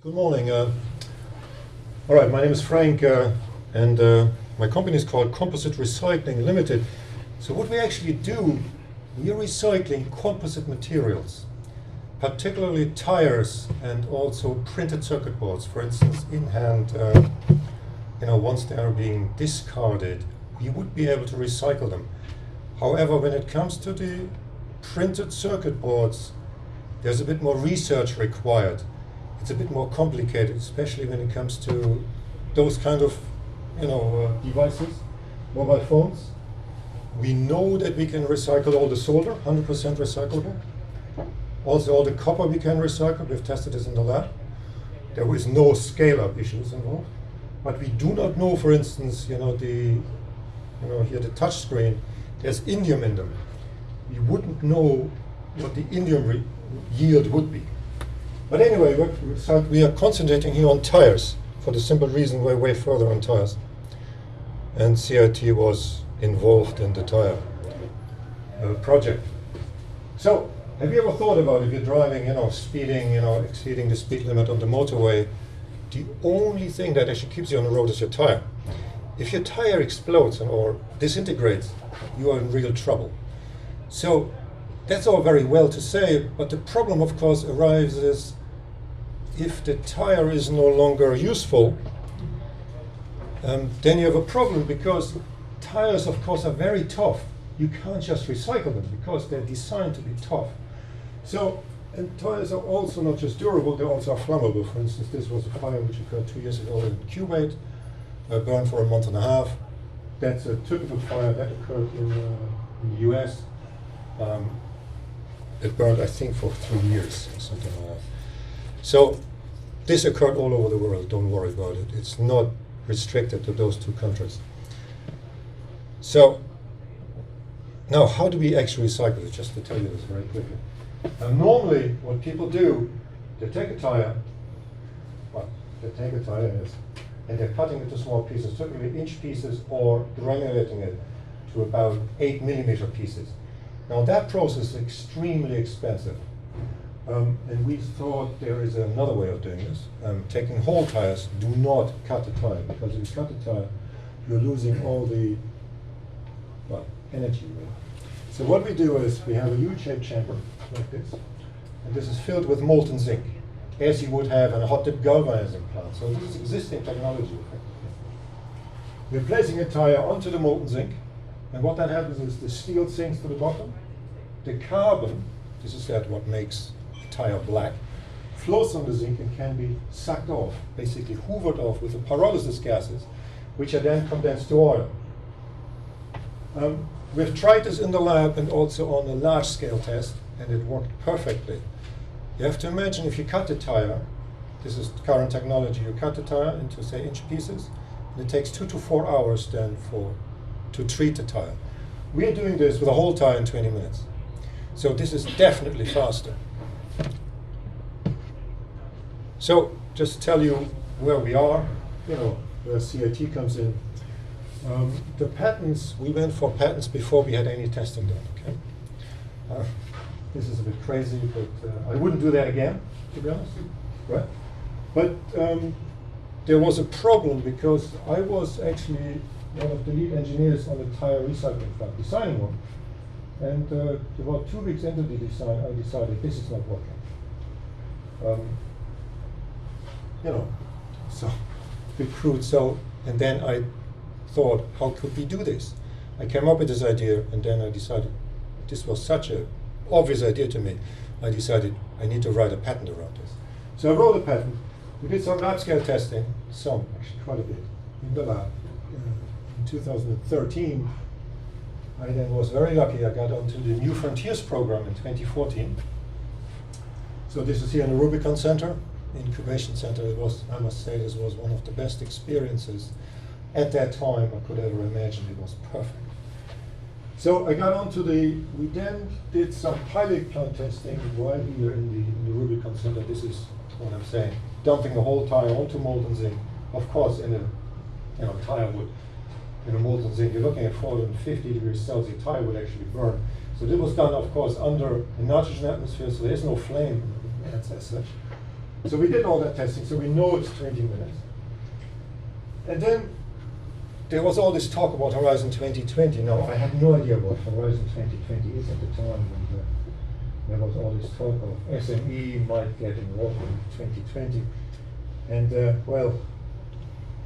Good morning. All right, my name is Frank, and my company is called Composite Recycling Limited. So what we actually do, we are recycling composite materials, particularly tires and also printed circuit boards. For instance, in hand, once they are being discarded, we would be able to recycle them. However, when it comes to the printed circuit boards, there's a bit more research required. It's a bit more complicated, especially when it comes to those kind of, devices, mobile phones. We know that we can recycle all the solder, 100% recyclable. Also, all the copper we can recycle. We've tested this in the lab. There is no scale-up issues involved. But we do not know, for instance, here the touch screen, there's indium in them. We wouldn't know what the indium yield would be. But anyway, we are concentrating here on tires for the simple reason we're way further on tires. And CIT was involved in the tire project. So, have you ever thought about if you're driving, speeding, exceeding the speed limit on the motorway, the only thing that actually keeps you on the road is your tire. If your tire explodes or disintegrates, you are in real trouble. So, that's all very well to say, but the problem, of course, arises if the tire is no longer useful. Then you have a problem because tires, of course, are very tough. You can't just recycle them because they're designed to be tough. So, and tires are also not just durable, they also are flammable. For instance, this was a fire which occurred 2 years ago in Kuwait, burned for a month and a half. That's a typical fire that occurred in the US. It burned, I think, for 3 years, or something like that. So this occurred all over the world, don't worry about it. It's not restricted to those two countries. So now, how do we actually recycle it? Just to tell you this very quickly. Normally, what people do, they take a tire, and they're cutting it to small pieces, typically inch pieces, or granulating it to about 8 millimeter pieces. Now that process is extremely expensive, and we thought there is another way of doing this. Taking whole tires, do not cut the tire, because if you cut the tire, you're losing all the energy. Really. So what we do is we have a U-shaped chamber like this, and this is filled with molten zinc, as you would have in a hot-dip galvanizing plant. So this is existing technology. We're placing a tire onto the molten zinc, and what that happens is the steel sinks to the bottom. The carbon, this is what makes the tire black, floats on the zinc and can be sucked off, basically hoovered off with the pyrolysis gases, which are then condensed to oil. We've tried this in the lab and also on a large-scale test, and it worked perfectly. You have to imagine if you cut the tire, this is current technology, you cut the tire into, say, inch pieces, and it takes 2 to 4 hours then to treat the tire. We are doing this with a whole tire in 20 minutes. So this is definitely faster. So just to tell you where we are, where CIT comes in. The patents, we went for patents before we had any testing done, okay? This is a bit crazy, but I wouldn't do that again, to be honest, right? But there was a problem because I was actually one of the lead engineers on the tire recycling plant, designing one. And about 2 weeks into the design, I decided this is not working. So bit crude. So, and then I thought, how could we do this? I came up with this idea, and then I decided this was such an obvious idea to me. I decided I need to write a patent around this. So I wrote a patent. We did some lab-scale testing, actually quite a bit, in the lab. In 2013, I then was very lucky. I got onto the New Frontiers program in 2014. So this is here in the Rubicon Center, Incubation Center. It was, I must say, this was one of the best experiences at that time I could ever imagine. It was perfect. So I got onto we then did some pilot plant testing right here in the Rubicon Center. This is what I'm saying. Dumping the whole tire onto molten zinc. Of course, in a tire would, in a molten zinc, you're looking at 450 degrees Celsius, tire would actually burn. So this was done, of course, under a nitrogen atmosphere, so there's no flame as such. So we did all that testing, so we know it's 20 minutes. And then there was all this talk about Horizon 2020. Now, I had no idea what Horizon 2020 is at the time. And, there was all this talk of SME might get involved in 2020. And, well,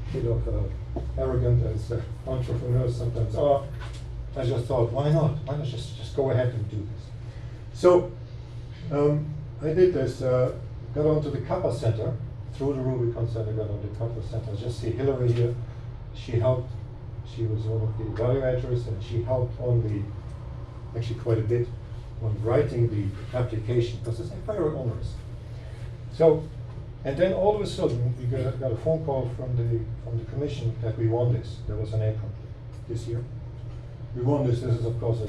a bit of arrogant as entrepreneurs sometimes are, I just thought, why not? Why not just go ahead and do this? So I did this, got onto the Kappa Center, through the Rubicon Center, got on the Kappa Center. Just see Hillary here. She helped, she was one of the evaluators, and she helped on the, actually quite a bit, on writing the application, because it's very onerous. So, and then all of a sudden, we got a phone call from the commission that we won this. That was in April this year. We won this. This is, of course,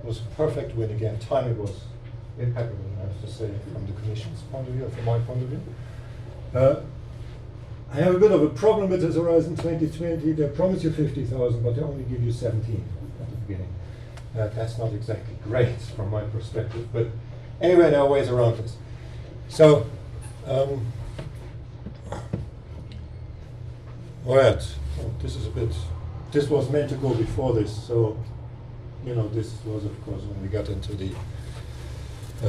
was a perfect win again. Timing was impeccable, I have to say, from the commission's point of view, or from my point of view. I have a bit of a problem with this Horizon 2020. They promise you 50,000, but they only give you 17 at the beginning. That's not exactly great from my perspective, but anyway, there are ways around this. So, alright, this is a bit, this was meant to go before this, so, you know, this was, of course, when we got into the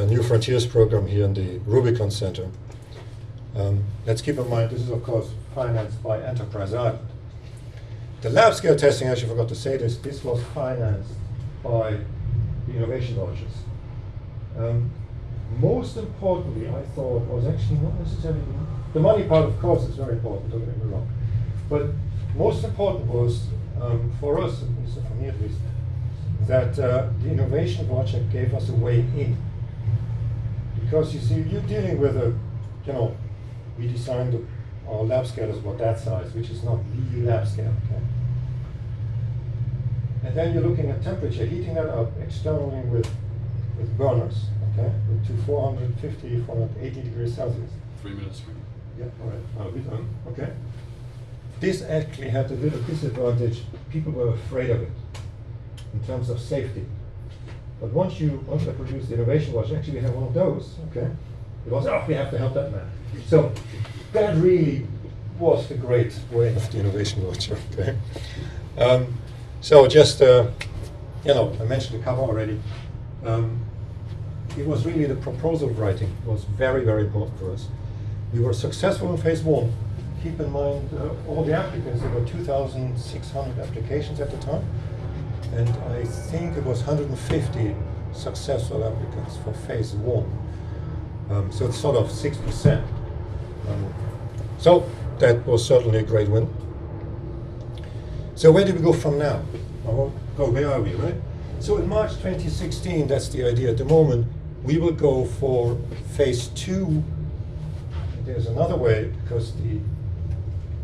New Frontiers program here in the Rubicon Center. Let's keep in mind, this is, of course, financed by Enterprise Island. The lab scale testing, I actually forgot to say this was financed by the innovation vouchers. Most importantly, I thought, was actually not necessarily the money part, of course, is very important, don't get me wrong. But most important was, for us, at least for me at least, that the innovation voucher gave us a way in. Because you see, you're dealing with a, you know, we designed our lab scale is about that size, which is not the lab scale. Okay? And then you're looking at temperature, heating that up externally with burners, okay, to 450, 480 degrees Celsius. 3 minutes. Yeah, all right, I'll be done. Okay. This actually had a little disadvantage. People were afraid of it in terms of safety. But once I produced the innovation watch, actually we have one of those. Okay. It was, we have to help that man. So that really was the great way of the innovation watch. Okay. So just, you know, I mentioned the cover already. It was really the proposal writing was very, very important for us. We were successful in phase one. Keep in mind all the applicants, there were 2,600 applications at the time. And I think it was 150 successful applicants for phase one. So it's sort of 6%. So that was certainly a great win. So where do we go from now? Where are we, right? So in March 2016, that's the idea at the moment, we will go for phase two. There's another way, because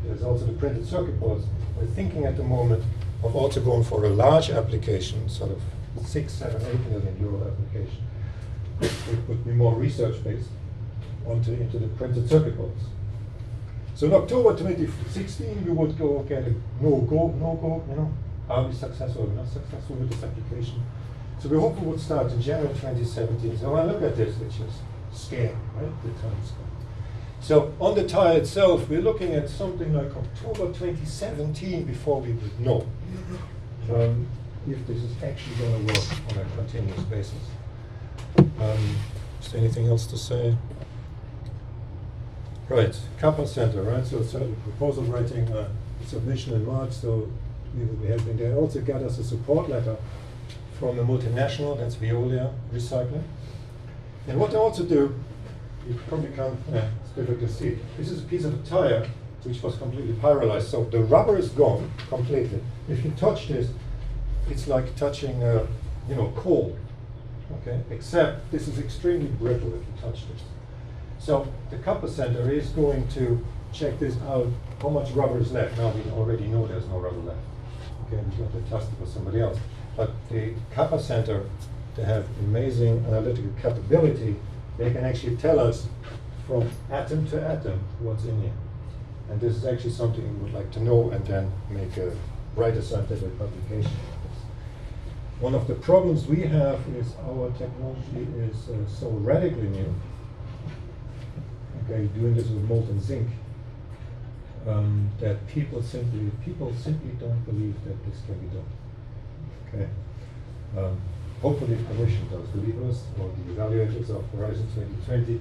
there's also the printed circuit boards. We're thinking at the moment of also going for a large application, sort of 6, 7, 8 million euro application. It would be more research-based into the printed circuit boards. So in October 2016, we would go get a no-go, you know, are we successful or not successful with this application? So we hope we would start in January 2017. So when I look at this, which is scale, right, the time scale. So on the tire itself, we're looking at something like October 2017 before we would know if this is actually going to work on a continuous basis. Is there anything else to say? Right, Kappa Center, right? So it's a proposal writing submission in March, so we will be helping there. Also got us a support letter from a multinational, that's Veolia Recycling. And what they also do, you probably can't, it's difficult to see. This is a piece of a tire which was completely pyrolyzed. So the rubber is gone completely. If you touch this, it's like touching, you know, coal. Okay, except this is extremely brittle if you touch this. So the Kappa Center is going to check this out, how much rubber is left. Now we already know there's no rubber left. Okay, we have to test it for somebody else. But the Kappa Center, they have amazing analytical capability. They can actually tell us from atom to atom what's in here. And this is actually something we would like to know and then write a scientific publication. One of the problems we have is our technology is so radically new. okay, doing this with molten zinc, that people simply don't believe that this can be done. Okay. Hopefully permission those believers or the evaluators of Horizon 2020,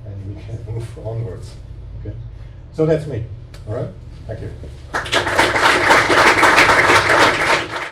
and we can move onwards. Okay. So that's me. All right. Thank you.